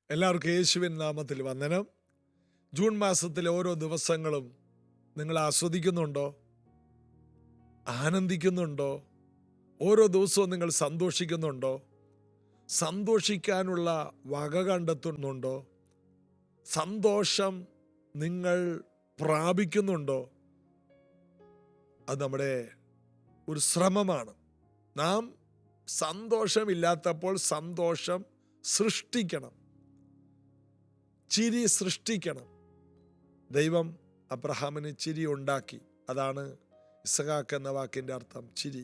എല്ലാവർക്കും യേശുവിൻ നാമത്തിൽ വന്ദനം. ജൂൺ മാസത്തിലെ ഓരോ ദിവസങ്ങളും നിങ്ങൾ ആസ്വദിക്കുന്നുണ്ടോ? ആനന്ദിക്കുന്നുണ്ടോ? ഓരോ ദിവസവും നിങ്ങൾ സന്തോഷിക്കുന്നുണ്ടോ? സന്തോഷിക്കാനുള്ള വക കണ്ടെത്തുന്നുണ്ടോ? സന്തോഷം നിങ്ങൾ പ്രാപിക്കുന്നുണ്ടോ? അത് നമ്മുടെ ഒരു ശ്രമമാണ്. നാം സന്തോഷമില്ലാത്തപ്പോൾ സന്തോഷം സൃഷ്ടിക്കണം, ചിരി സൃഷ്ടിക്കണം. ദൈവം അബ്രഹാമിന് ചിരി ഉണ്ടാക്കി. അതാണ് ഇസഹാക്ക് എന്ന വാക്കിൻ്റെ അർത്ഥം, ചിരി.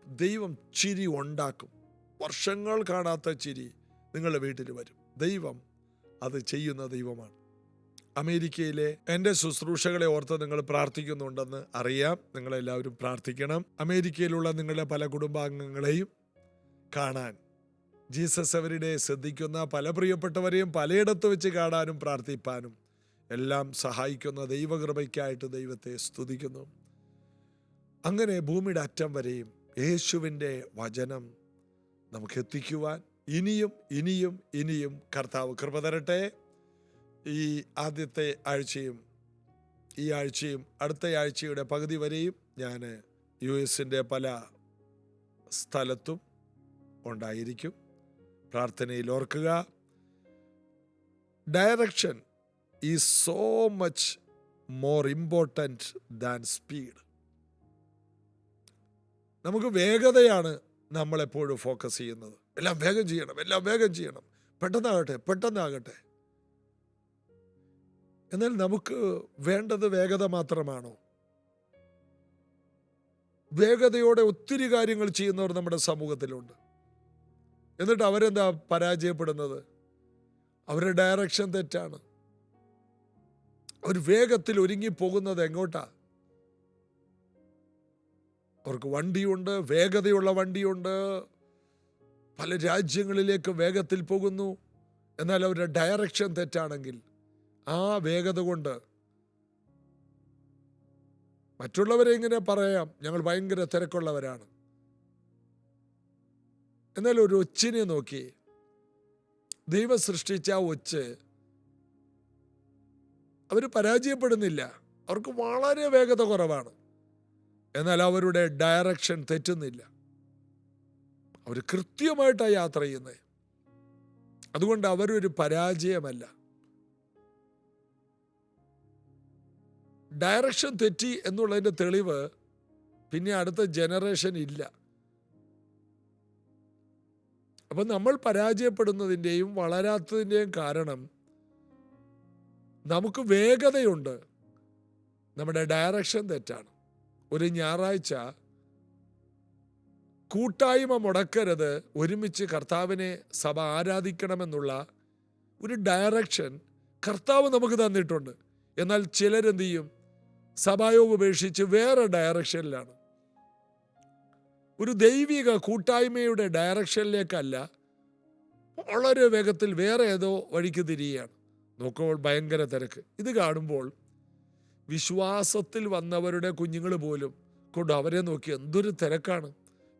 ദൈവം ചിരി ഉണ്ടാക്കും. വർഷങ്ങൾ കാണാത്ത ചിരി നിങ്ങളുടെ വീട്ടിൽ വരും. ദൈവം അത് ചെയ്യുന്ന ദൈവമാണ്. അമേരിക്കയിലെ എൻ്റെ ശുശ്രൂഷകളെ ഓർത്ത് നിങ്ങൾ പ്രാർത്ഥിക്കുന്നുണ്ടെന്ന് അറിയാം. നിങ്ങളെല്ലാവരും പ്രാർത്ഥിക്കണം. അമേരിക്കയിലുള്ള നിങ്ങളുടെ പല കുടുംബാംഗങ്ങളെയും കാണാൻ, ജീസസ് എവരിഡേ ശ്രദ്ധിക്കുന്ന പല പ്രിയപ്പെട്ടവരെയും പലയിടത്ത് വെച്ച് കാണാനും പ്രാർത്ഥിപ്പാനും എല്ലാം സഹായിക്കുന്ന ദൈവകൃപയ്ക്കായിട്ട് ദൈവത്തെ സ്തുതിക്കുന്നു. അങ്ങനെ ഭൂമിയുടെ അറ്റം വരെയും യേശുവിൻ്റെ വചനം നമുക്ക് എത്തിക്കുവാൻ ഇനിയും ഇനിയും ഇനിയും കർത്താവ് കൃപ തരട്ടെ. ഈ ആദ്യത്തെ ആഴ്ചയും ഈ ആഴ്ചയും അടുത്ത ആഴ്ചയുടെ പകുതി വരെയും ഞാൻ US പല സ്ഥലത്തും ഉണ്ടായിരിക്കും. പ്രാർത്ഥനയിൽ ഓർക്കുക, direction is so much more important than speed. നമുക്ക് വേഗതയാണ് നമ്മളെപ്പോഴും ഫോക്കസ് ചെയ്യുന്നത്. എല്ലാം വേഗം ചെയ്യണം, എല്ലാം വേഗം ചെയ്യണം, പെട്ടെന്നാകട്ടെ. എന്നാൽ നമുക്ക് വേണ്ടത് വേഗത മാത്രമാണോ? വേഗതയോടെ ഒത്തിരി കാര്യങ്ങൾ ചെയ്യുന്നവർ നമ്മുടെ സമൂഹത്തിലുണ്ട്. എന്നിട്ട് അവരെന്താ പരാജയപ്പെടുന്നത്? അവരുടെ ഡയറക്ഷൻ തെറ്റാണ്. അവർ വേഗത്തിൽ ഒരുങ്ങിപ്പോകുന്നത് എങ്ങോട്ടാ? അവർക്ക് വണ്ടിയുണ്ട്, വേഗതയുള്ള വണ്ടിയുണ്ട്, പല രാജ്യങ്ങളിലേക്ക് വേഗത്തിൽ പോകുന്നു. എന്നാൽ അവരുടെ ഡയറക്ഷൻ തെറ്റാണെങ്കിൽ ആ വേഗത കൊണ്ട് മറ്റുള്ളവരെ ഇങ്ങനെ പറയാം, ഞങ്ങൾ ഭയങ്കര തിരക്കുള്ളവരാണ്. എന്നാൽ ഒരു ഒച്ചിനെ നോക്കി, ദൈവം സൃഷ്ടിച്ച ആ ഒച്ച്, അവർ പരാജയപ്പെടുന്നില്ല. അവർക്ക് വളരെ വേഗത കുറവാണ്. എന്നാൽ അവരുടെ ഡയറക്ഷൻ തെറ്റുന്നില്ല. അവർ കൃത്യമായിട്ടാണ് യാത്ര ചെയ്യുന്നത്. അതുകൊണ്ട് അവരൊരു പരാജയമല്ല. ഡയറക്ഷൻ തെറ്റി എന്നുള്ളതിൻ്റെ തെളിവ് പിന്നെ അടുത്ത ജനറേഷൻ ഇല്ല. അപ്പം നമ്മൾ പരാജയപ്പെടുന്നതിൻ്റെയും വളരാത്തതിൻ്റെയും കാരണം നമുക്ക് വേഗതയുണ്ട്, നമ്മുടെ ഡയറക്ഷൻ തെറ്റാണ്. ഒരു ഞായറാഴ്ച കൂട്ടായ്മ മുടക്കരുത്, ഒരുമിച്ച് കർത്താവിനെ സഭ ആരാധിക്കണമെന്നുള്ള ഒരു ഡയറക്ഷൻ കർത്താവ് നമുക്ക് തന്നിട്ടുണ്ട്. എന്നാൽ ചിലരെന്ത് ചെയ്യും? സഭായോഗം ഉപേക്ഷിച്ച് വേറെ ഡയറക്ഷനിലാണ്. ഒരു ദൈവിക കൂട്ടായ്മയുടെ ഡയറക്ഷനിലേക്കല്ല, വളരെ വേഗത്തിൽ വേറെ ഏതോ വഴിക്ക് തിരിയുകയാണ്. നോക്കുമ്പോൾ ഭയങ്കര തിരക്ക്. ഇത് കാണുമ്പോൾ വിശ്വാസത്തിൽ വന്നവരുടെ കുഞ്ഞുങ്ങൾ പോലും കൊണ്ട് അവരെ നോക്കി എന്തൊരു തിരക്കാണ്.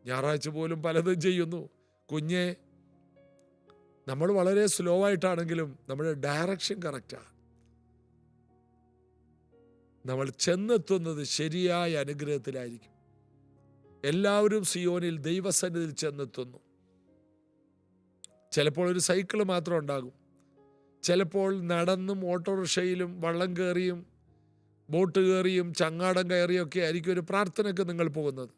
ഞായറാഴ്ച പോലും പലതും ചെയ്യുന്നു. കുഞ്ഞെ, നമ്മൾ വളരെ സ്ലോ ആയിട്ടാണെങ്കിലും നമ്മുടെ ഡയറക്ഷൻ കറക്റ്റാണ്. നമ്മൾ ചെന്നെത്തുന്നത് ശരിയായ അനുഗ്രഹത്തിലായിരിക്കും. എല്ലാവരും സിയോനിൽ ദൈവസന്നിധിയിൽ ചെന്നെത്തുന്നു. ചിലപ്പോൾ ഒരു സൈക്കിൾ മാത്രം ഉണ്ടാകും, ചിലപ്പോൾ നടന്നും ഓട്ടോറിക്ഷയിലും വള്ളം കയറിയും ബോട്ട് കയറിയും ചങ്ങാടം കയറിയൊക്കെ ആയിരിക്കും ഒരു പ്രാർത്ഥനയ്ക്ക് നിങ്ങൾ പോകുന്നത്.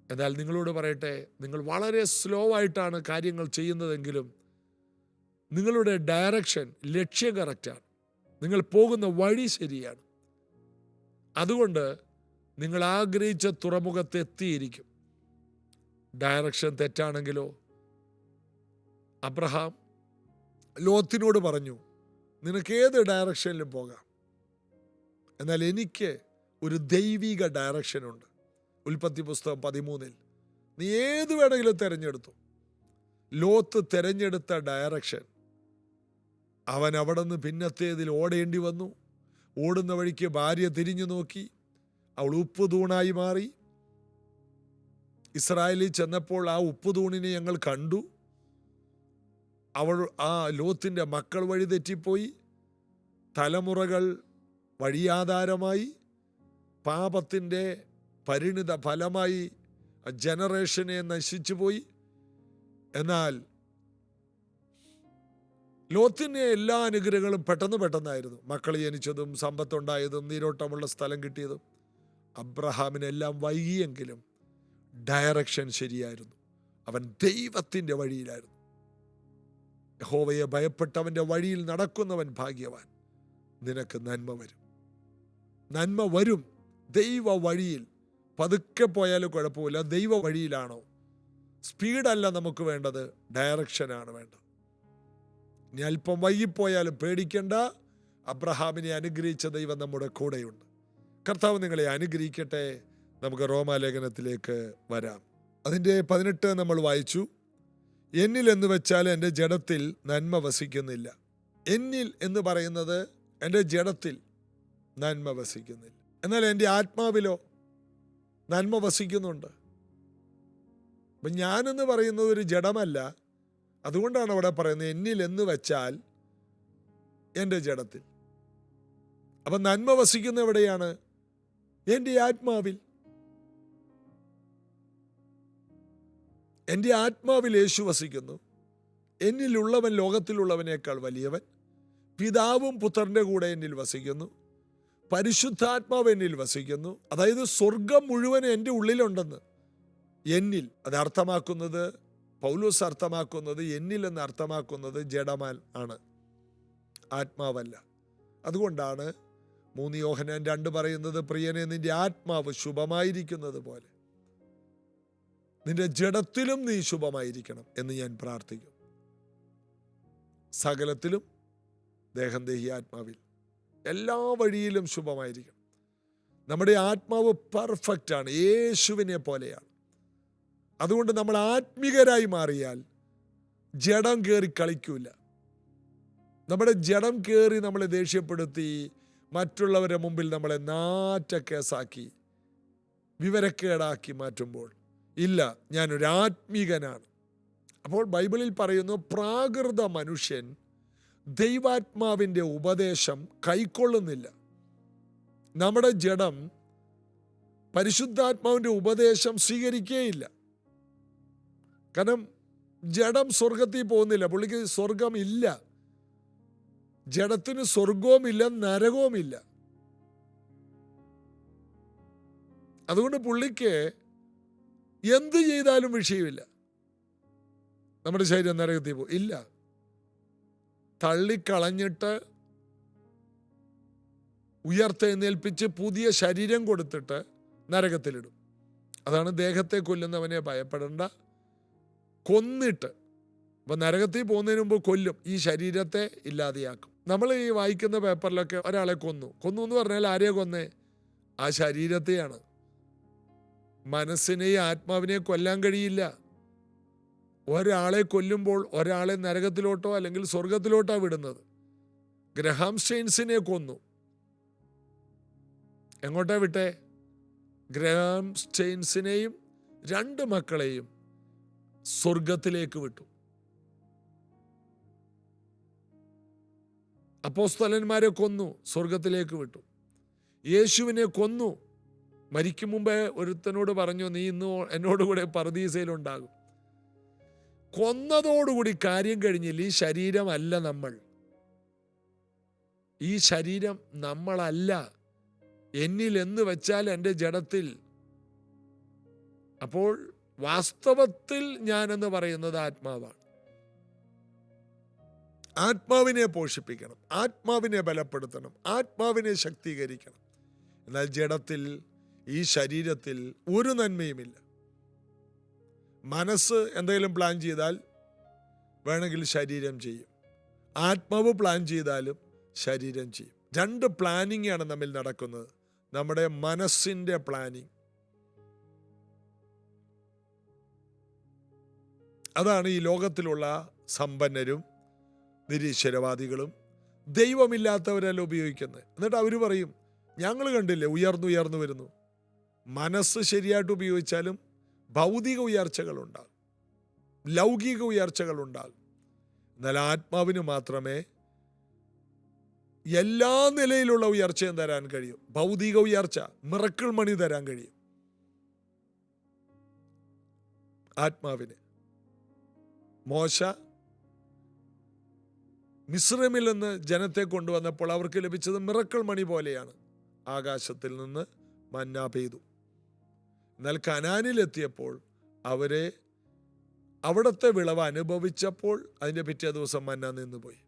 എന്നാൽ നിങ്ങളോട് പറയട്ടെ, നിങ്ങൾ വളരെ സ്ലോ ആയിട്ടാണ് കാര്യങ്ങൾ ചെയ്യുന്നതെങ്കിലും നിങ്ങളുടെ ഡയറക്ഷൻ, ലക്ഷ്യം കറക്റ്റാണ്. നിങ്ങൾ പോകുന്ന വഴി ശരിയാണ്. അതുകൊണ്ട് നിങ്ങൾ ആഗ്രഹിച്ച തുറമുഖത്ത് എത്തിയിരിക്കും. ഡയറക്ഷൻ തെറ്റാണെങ്കിലോ? അബ്രഹാം ലോത്തിനോട് പറഞ്ഞു, നിനക്ക് ഏത് ഡയറക്ഷനിലും പോകാം, എന്നാൽ എനിക്ക് ഒരു ദൈവിക ഡയറക്ഷനുണ്ട്. ഉൽപ്പത്തി പുസ്തകം 13 നീ ഏത് വേണമെങ്കിലും തിരഞ്ഞെടുത്തു. ലോത്ത് തിരഞ്ഞെടുത്ത ഡയറക്ഷൻ, അവൻ അവിടെ നിന്ന് പിന്നത്തേതിൽ ഓടേണ്ടി വന്നു. ഓടുന്ന വഴിക്ക് ഭാര്യ തിരിഞ്ഞു നോക്കി, അവൾ ഉപ്പ് തൂണായി മാറി. ഇസ്രായേലിൽ ചെന്നപ്പോൾ ആ ഉപ്പ് തൂണിനെ ഞങ്ങൾ കണ്ടു. ആ ലോത്തിൻ്റെ മക്കൾ വഴി തെറ്റിപ്പോയി. തലമുറകൾ വഴിയാധാരമായി. പാപത്തിൻ്റെ പരിണിത ഫലമായി ജനറേഷനെ നശിച്ചു പോയി. എന്നാൽ ലോത്തിന് എല്ലാ അനുഗ്രഹങ്ങളും പെട്ടെന്നായിരുന്നു. മക്കൾ ജനിച്ചതും സമ്പത്തുണ്ടായതും നീരോട്ടമുള്ള സ്ഥലം കിട്ടിയതും. അബ്രഹാമിനെല്ലാം വൈകിയെങ്കിലും ഡയറക്ഷൻ ശരിയായിരുന്നു. അവൻ ദൈവത്തിൻ്റെ വഴിയിലായിരുന്നു. യഹോവയെ ഭയപ്പെട്ടവൻ്റെ വഴിയിൽ നടക്കുന്നവൻ ഭാഗ്യവാൻ. നിനക്ക് നന്മ വരും, നന്മ വരും. ദൈവ വഴിയിൽ പതുക്കെ പോയാലും കുഴപ്പമില്ല. ദൈവ വഴിയിലാണോ? സ്പീഡല്ല നമുക്ക് വേണ്ടത്, ഡയറക്ഷനാണ് വേണ്ടത്. ഇനി അല്പം വൈകിപ്പോയാലും പേടിക്കേണ്ട. അബ്രഹാമിനെ അനുഗ്രഹിച്ച ദൈവം നമ്മുടെ കൂടെയുണ്ട്. കർത്താവ് നിങ്ങളെ അനുഗ്രഹിക്കട്ടെ. നമുക്ക് റോമാലേഖനത്തിലേക്ക് വരാം. അതിൻ്റെ 18 നമ്മൾ വായിച്ചു. എന്നിൽ എന്ന് വെച്ചാൽ എൻ്റെ ജഡത്തിൽ നന്മ വസിക്കുന്നില്ല. എന്നിൽ എന്ന് പറയുന്നത് എൻ്റെ ജഡത്തിൽ നന്മ വസിക്കുന്നില്ല. എന്നാൽ എൻ്റെ ആത്മാവിലോ നന്മ വസിക്കുന്നുണ്ട്. അപ്പം ഞാനെന്ന് പറയുന്നത് ഒരു ജഡമല്ല. അതുകൊണ്ടാണ് അവിടെ പറയുന്നത് എന്നിൽ എന്ന് വെച്ചാൽ എൻ്റെ ജഡത്തിൽ. അപ്പം നന്മ വസിക്കുന്ന എവിടെയാണ്? എൻ്റെ ആത്മാവിൽ. എൻ്റെ ആത്മാവിൽ യേശു വസിക്കുന്നു. എന്നിലുള്ളവൻ ലോകത്തിലുള്ളവനേക്കാൾ വലിയവൻ. പിതാവും പുത്രൻ്റെ കൂടെ എന്നിൽ വസിക്കുന്നു. പരിശുദ്ധാത്മാവ് എന്നിൽ വസിക്കുന്നു. അതായത് സ്വർഗം മുഴുവൻ എൻ്റെ ഉള്ളിലുണ്ടെന്ന്. എന്നിൽ അത് അർത്ഥമാക്കുന്നത്, പൗലോസ് അർത്ഥമാക്കുന്നത്, എന്നിൽ എന്ന് അർത്ഥമാക്കുന്നത് ജഡമാൻ ആണ്, ആത്മാവല്ല. അതുകൊണ്ടാണ് 3 യോഹന്നാൻ 2 പറയുന്നത്, പ്രിയനെ നിന്റെ ആത്മാവ് ശുഭമായിരിക്കുന്നത് പോലെ നിന്റെ ജഡത്തിലും നീ ശുഭമായിരിക്കണം എന്ന് ഞാൻ പ്രാർത്ഥിക്കും. സകലത്തിലും ദേഹം, ദേഹി, ആത്മാവിൽ എല്ലാ വഴിയിലും ശുഭമായിരിക്കണം. നമ്മുടെ ആത്മാവ് പെർഫെക്റ്റ് ആണ്, യേശുവിനെ പോലെയാണ്. അതുകൊണ്ട് നമ്മൾ ആത്മികരായി മാറിയാൽ ജഡം കയറി കളിക്കൂല. നമ്മുടെ ജഡം കയറി നമ്മളെ ദേഷ്യപ്പെടുത്തി മറ്റുള്ളവരുടെ മുമ്പിൽ നമ്മളെ നാറ്റക്കേസാക്കി വിവരക്കേടാക്കി മാറ്റുമ്പോൾ ഇല്ല, ഞാനൊരു ആത്മീകനാണ്. അപ്പോൾ ബൈബിളിൽ പറയുന്നു, പ്രാകൃത മനുഷ്യൻ ദൈവാത്മാവിൻ്റെ ഉപദേശം കൈക്കൊള്ളുന്നില്ല. നമ്മുടെ ജഡം പരിശുദ്ധാത്മാവിൻ്റെ ഉപദേശം സ്വീകരിക്കുകയില്ല. കാരണം ജഡം സ്വർഗത്തിൽ പോകുന്നില്ല. പുള്ളിക്ക് സ്വർഗമില്ല. ജഡത്തിന് സ്വർഗവുമില്ല, നരകവുമില്ല. അതുകൊണ്ട് പുള്ളിക്ക് എന്ത് ചെയ്താലും വിഷയമില്ല. നമ്മുടെ ശരീരം നരകത്തിൽ പോകും ഇല്ല. തള്ളിക്കളഞ്ഞിട്ട് ഉയർത്തെഴുന്നേൽപ്പിച്ച് പുതിയ ശരീരം കൊടുത്തിട്ട് നരകത്തിലിടും. അതാണ് ദേഹത്തെ കൊല്ലുന്നവനെ ഭയപ്പെടേണ്ട, കൊന്നിട്ട്. അപ്പം നരകത്തിൽ പോകുന്നതിന് മുമ്പ് കൊല്ലും, ഈ ശരീരത്തെ ഇല്ലാതെയാക്കും. നമ്മൾ ഈ വായിക്കുന്ന പേപ്പറിലൊക്കെ ഒരാളെ കൊന്നു എന്ന് പറഞ്ഞാൽ ആരെയാ കൊന്നേ? ആ ശരീരത്തെയാണ്. മനസ്സിനെയും ആത്മാവിനെയും കൊല്ലാൻ കഴിയില്ല. ഒരാളെ കൊല്ലുമ്പോൾ ഒരാളെ നരകത്തിലോട്ടോ അല്ലെങ്കിൽ സ്വർഗത്തിലോട്ടോ വിടുന്നത്. ഗ്രഹാം സ്റ്റെയിൻസിനെ കൊന്നു. എങ്ങോട്ടാ വിട്ടേ? ഗ്രഹാം സ്റ്റെയിൻസിനെയും 2 മക്കളെയും സ്വർഗത്തിലേക്ക് വിട്ടു. അപ്പോസ്തലന്മാരെ കൊന്നു, സ്വർഗത്തിലേക്ക് വിട്ടു. യേശുവിനെ കൊന്നു. മരിക്കും മുമ്പേ ഒരുത്തനോട് പറഞ്ഞു, നീ ഇന്ന് എന്നോടുകൂടെ പറുദീസയിലുണ്ടാകും. കൊന്നതോടുകൂടി കാര്യം കഴിഞ്ഞില്ല. ഈ ശരീരമല്ല നമ്മൾ. ഈ ശരീരം നമ്മളല്ല. എന്നിൽ എന്ന് വെച്ചാൽ എൻ്റെ ജഡത്തിൽ. അപ്പോൾ വാസ്തവത്തിൽ ഞാനെന്ന് പറയുന്നത് ആത്മാവാണ്. ആത്മാവിനെ പോഷിപ്പിക്കണം, ആത്മാവിനെ ബലപ്പെടുത്തണം, ആത്മാവിനെ ശക്തീകരിക്കണം. എന്നാൽ ജഡത്തിൽ, ഈ ശരീരത്തിൽ ഒരു നന്മയുമില്ല. മനസ്സ് എന്തെങ്കിലും പ്ലാൻ ചെയ്താൽ വേണമെങ്കിൽ ശരീരം ചെയ്യും. ആത്മാവ് പ്ലാൻ ചെയ്താലും ശരീരം ചെയ്യും. 2 പ്ലാനിങ് ആണ് നമ്മിൽ നടക്കുന്നത്. നമ്മുടെ മനസ്സിൻ്റെ പ്ലാനിങ്, അതാണ് ഈ ലോകത്തിലുള്ള സമ്പന്നരും നിരീശ്വരവാദികളും ദൈവമില്ലാത്തവരെല്ലാം ഉപയോഗിക്കുന്നത്. എന്നിട്ട് അവർ പറയും, ഞങ്ങൾ കണ്ടില്ലേ ഉയർന്നു വരുന്നു. മനസ്സ് ശരിയായിട്ട് ഉപയോഗിച്ചാലും ഭൗതിക ഉയർച്ചകളുണ്ടാകും, ലൗകിക ഉയർച്ചകളുണ്ടാകും. എന്നാൽ ആത്മാവിന് മാത്രമേ എല്ലാ നിലയിലുള്ള ഉയർച്ചയും തരാൻ കഴിയും. ഭൗതിക ഉയർച്ച, മിറക്കിൾ മണി തരാൻ കഴിയും ആത്മാവിന്. മോശ മിസ്രൈമിൽ നിന്ന് ജനത്തെ കൊണ്ടുവന്നപ്പോൾ അവർക്ക് ലഭിച്ചത് മിറക്കിൾ മണി പോലെയാണ്. ആകാശത്തിൽ നിന്ന് മന്ന പെയ്തു. എന്നാൽ കനാനിലെത്തിയപ്പോൾ അവരെ അവിടുത്തെ വിളവ് അനുഭവിച്ചപ്പോൾ അതിൻ്റെ പിറ്റേ ദിവസം മന്ന നിന്നുപോയി.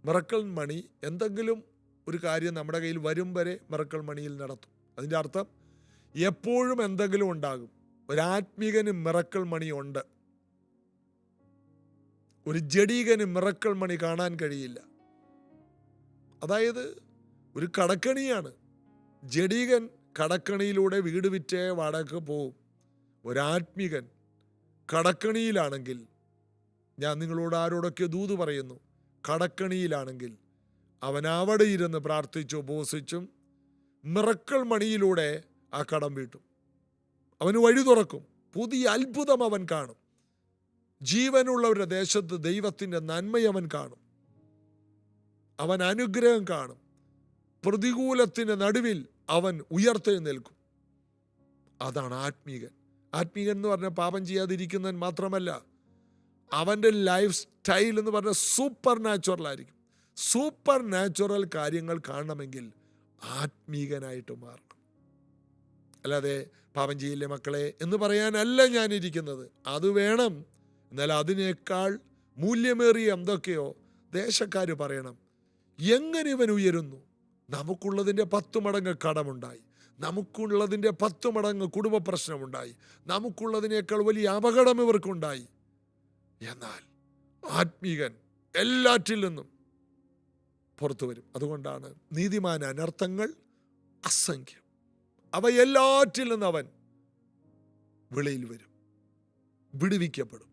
മിറക്കിൾ മണി എന്തെങ്കിലും ഒരു കാര്യം നമ്മുടെ കയ്യിൽ വരും വരെ മിറക്കിൾ മണിയിൽ നടത്തും. അതിൻ്റെ അർത്ഥം എപ്പോഴും എന്തെങ്കിലും ഉണ്ടാകും. ഒരാത്മീകന് മിറക്കിൾ മണി ഉണ്ട്. ഒരു ജഡീകന് മിറക്കിൾ മണി കാണാൻ കഴിയില്ല. അതായത് ഒരു കടക്കണിയാണ്. ജഡീകൻ കടക്കണിയിലൂടെ വീട് വിറ്റേ വാടക പോവും. ഒരാത്മീകൻ കടക്കണിയിലാണെങ്കിൽ, ഞാൻ നിങ്ങളോട് ആരോടൊക്കെ ദൂത് പറയുന്നു, കടക്കണിയിലാണെങ്കിൽ അവൻ അവിടെ ഇരുന്ന് പ്രാർത്ഥിച്ചു ഉപവസിച്ചും മിറക്കിൾ മണിയിലൂടെ ആ കടം വീട്ടും. അവന് വഴി തുറക്കും. പുതിയ അത്ഭുതം അവൻ കാണും. ജീവനുള്ളവരുടെ ദേശത്ത് ദൈവത്തിൻ്റെ നന്മയവൻ കാണും. അവൻ അനുഗ്രഹം കാണും. പ്രതികൂലത്തിൻ്റെ നടുവിൽ അവൻ ഉയർത്തെഴുന്നേൽക്കും. അതാണ് ആത്മീകൻ. ആത്മീകൻ എന്ന് പറഞ്ഞാൽ പാപം ചെയ്യാതിരിക്കുന്നവൻ മാത്രമല്ല, അവൻ്റെ ലൈഫ് സ്റ്റൈൽ എന്ന് പറഞ്ഞാൽ സൂപ്പർ നാച്ചുറൽ ആയിരിക്കും. സൂപ്പർ നാച്ചുറൽ കാര്യങ്ങൾ കാണണമെങ്കിൽ ആത്മീകനായിട്ട് മാറണം. അല്ലാതെ പാപം ചെയ്യില്ലേ മക്കളെ എന്ന് പറയാനല്ല ഞാനിരിക്കുന്നത്. അത് വേണം. എന്നാൽ അതിനേക്കാൾ മൂല്യമേറിയ എന്തൊക്കെയോ ദേശക്കാർ പറയണം. എങ്ങനെ ഇവൻ ഉയരുന്നു? നമുക്കുള്ളതിൻ്റെ 10 മടങ്ങ് കടമുണ്ടായി, നമുക്കുള്ളതിൻ്റെ 10 മടങ്ങ് കുടുംബ പ്രശ്നമുണ്ടായി, നമുക്കുള്ളതിനേക്കാൾ വലിയ അപകടം ഇവർക്കുണ്ടായി. എന്നാൽ ആത്മീകൻ എല്ലാറ്റിൽ നിന്നും പുറത്തു വരും. അതുകൊണ്ടാണ് നീതിമാൻ അനർത്ഥങ്ങൾ അസംഖ്യം, അവ എല്ലാറ്റിൽ നിന്നും അവൻ വെളിയിൽ വരും, വിടുവിക്കപ്പെടും.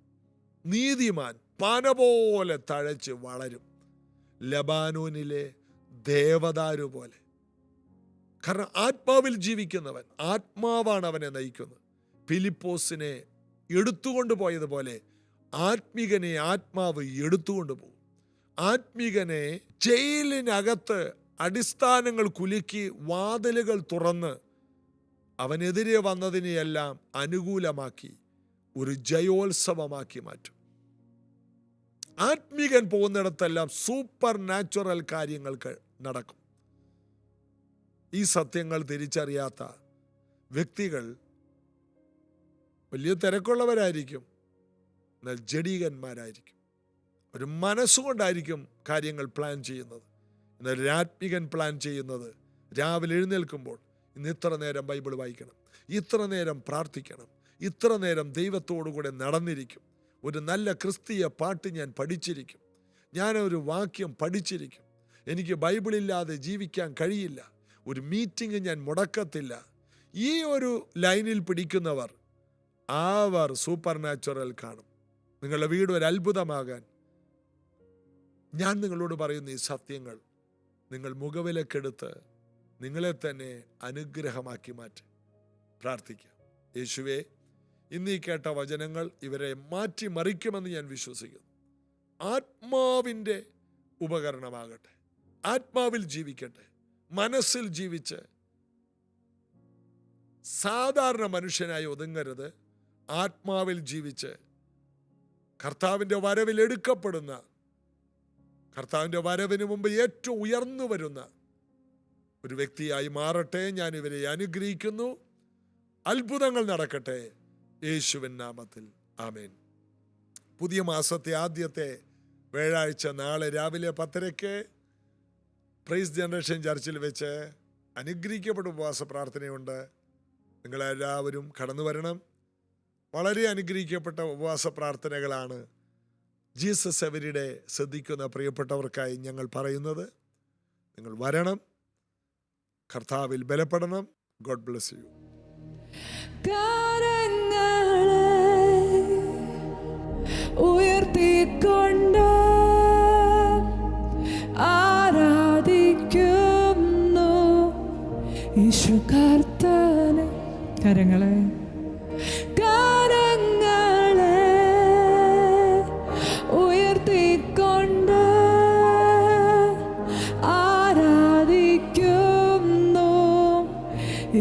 നീതിമാൻ പന പോലെ തഴച്ച് വളരും, ലബാനോനിലെ ദേവദാരു പോലെ. കാരണം ആത്മാവിൽ ജീവിക്കുന്നവൻ, ആത്മാവാണ് അവനെ നയിക്കുന്നത്. ഫിലിപ്പോസിനെ എടുത്തുകൊണ്ട് പോയതുപോലെ ആത്മീകനെ ആത്മാവ് എടുത്തുകൊണ്ട് പോകും. ആത്മീകനെ ജയിലിനകത്ത് അടിസ്ഥാനങ്ങൾ കുലുക്കി വാതിലുകൾ തുറന്ന് അവനെതിരെ വന്നതിനെയെല്ലാം അനുകൂലമാക്കി ഒരു ജയോത്സവമാക്കി മാറ്റും. ആത്മീകൻ പോകുന്നിടത്തെല്ലാം സൂപ്പർ നാച്ചുറൽ കാര്യങ്ങൾക്ക് നടക്കും. ഈ സത്യങ്ങൾ തിരിച്ചറിയാത്ത വ്യക്തികൾ വലിയ തിരക്കുള്ളവരായിരിക്കും, എന്നാൽ ജഡീകന്മാരായിരിക്കും. ഒരു മനസ്സുകൊണ്ടായിരിക്കും കാര്യങ്ങൾ പ്ലാൻ ചെയ്യുന്നത്. എന്നാൽ ഒരു ആത്മീകൻ പ്ലാൻ ചെയ്യുന്നത് രാവിലെ എഴുന്നേൽക്കുമ്പോൾ ഇന്ന് ഇത്ര നേരം ബൈബിൾ വായിക്കണം, ഇത്ര നേരം പ്രാർത്ഥിക്കണം, ഇത്ര നേരം ദൈവത്തോടുകൂടെ നടന്നിരിക്കും, ഒരു നല്ല ക്രിസ്തീയ പാട്ട് ഞാൻ പഠിച്ചിരിക്കും, ഞാനൊരു വാക്യം പഠിച്ചിരിക്കും, എനിക്ക് ബൈബിളില്ലാതെ ജീവിക്കാൻ കഴിയില്ല, ഒരു മീറ്റിംഗ് ഞാൻ മുടക്കത്തില്ല. ഈ ഒരു ലൈനിൽ പിടിക്കുന്നവർ അവർ സൂപ്പർ നാച്ചുറൽ കാണും. നിങ്ങളുടെ വീട് ഒരു അത്ഭുതമാകാൻ ഞാൻ നിങ്ങളോട് പറയുന്ന ഈ സത്യങ്ങൾ നിങ്ങൾ മുഖവിലക്കെടുത്ത് നിങ്ങളെ തന്നെ അനുഗ്രഹമാക്കി മാറ്റി പ്രാർത്ഥിക്കാം. യേശുവേ, ഇന്ന് ഈ കേട്ട വചനങ്ങൾ ഇവരെ മാറ്റിമറിക്കുമെന്ന് ഞാൻ വിശ്വസിക്കുന്നു. ആത്മാവിൻ്റെ ഉപകരണമാകട്ടെ, ആത്മാവിൽ ജീവിക്കട്ടെ, മനസ്സിൽ ജീവിച്ച് സാധാരണ മനുഷ്യനായി ഒതുങ്ങരുത്. ആത്മാവിൽ ജീവിച്ച് കർത്താവിൻ്റെ വരവിൽ എടുക്കപ്പെടുന്ന, കർത്താവിൻ്റെ വരവിന് മുമ്പ് ഏറ്റവും ഉയർന്നു വരുന്ന ഒരു വ്യക്തിയായി മാറട്ടെ. ഞാൻ ഇവരെ അനുഗ്രഹിക്കുന്നു. അത്ഭുതങ്ങൾ നടക്കട്ടെ യേശുവിൻ നാമത്തിൽ, ആമേൻ. പുതിയ മാസത്തെ ആദ്യത്തെ വ്യാഴാഴ്ച നാളെ രാവിലെ 10:30 പ്രൈസ് ജനറേഷൻ ചർച്ചിൽ വെച്ച് അനുഗ്രഹിക്കപ്പെട്ട ഉപവാസ പ്രാർത്ഥനയുണ്ട്. നിങ്ങളെല്ലാവരും കടന്നു വരണം. വളരെ അനുഗ്രഹിക്കപ്പെട്ട ഉപവാസ പ്രാർത്ഥനകളാണ് ജീസസ് എവരിഡേ ശ്രദ്ധിക്കുന്ന പ്രിയപ്പെട്ടവർക്കായി ഞങ്ങൾ പറയുന്നത്. നിങ്ങൾ വരണം, കർത്താവിൽ ബലപ്പെടണം. God bless you. ഉയർത്തിക്കൊണ്ട് ആരാധിക്കുന്നു യേശു കർത്താനെ. കരങ്ങളെ ഉയർത്തി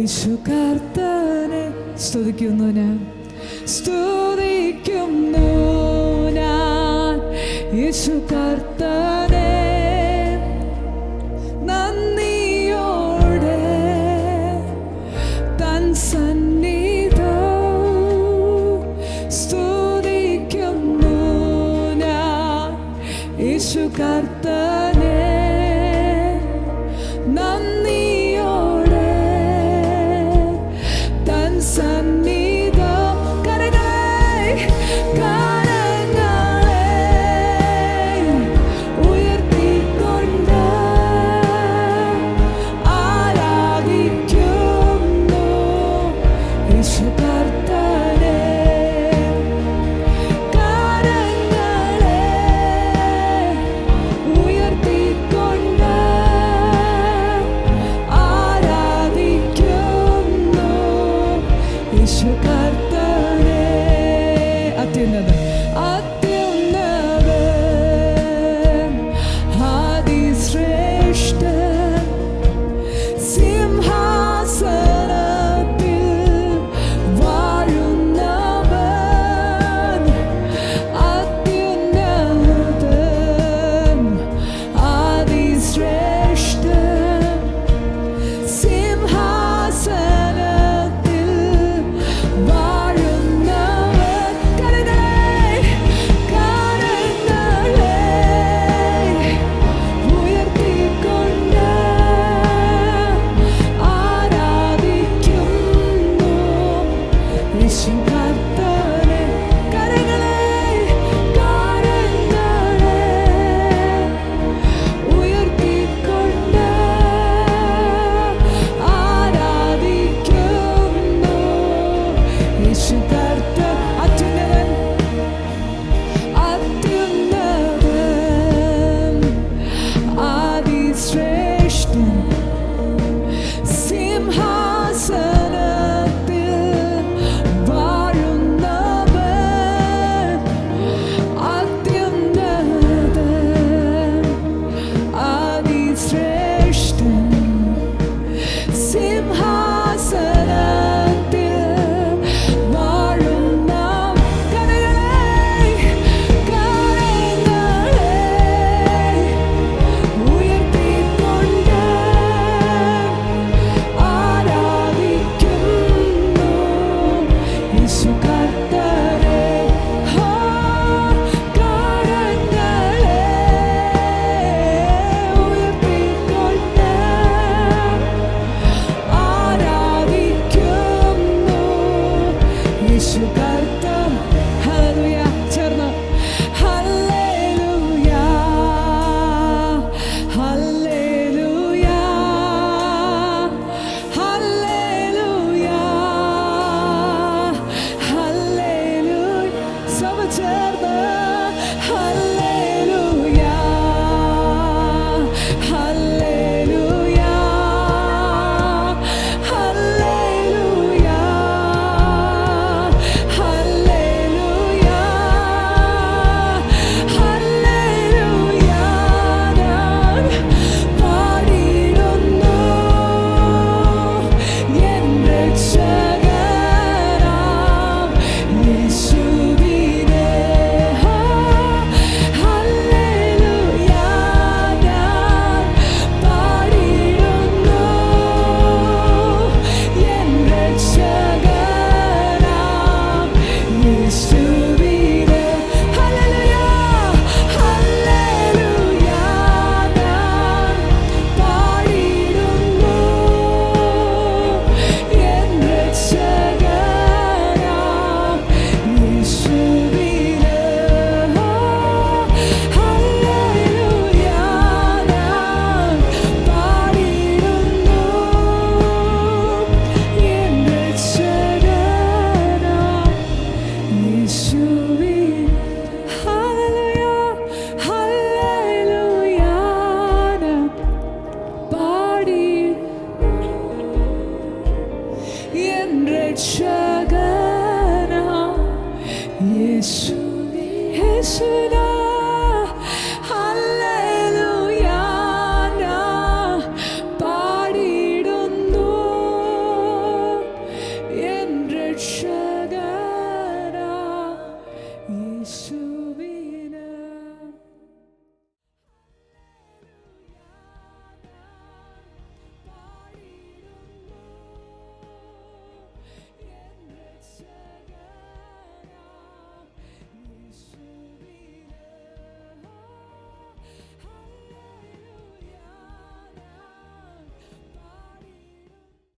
യേശു കർത്താനെ സ്തുതിക്കുന്നു ഞാൻ, സ്തുതിക്കുന്നു ഞാൻ യേശു കർത്താനെ നന്ദിയോടെ തൻ സന്നിധോ സ്തുതിക്കുന്നു ഞാൻ യേശു കർത്താനെ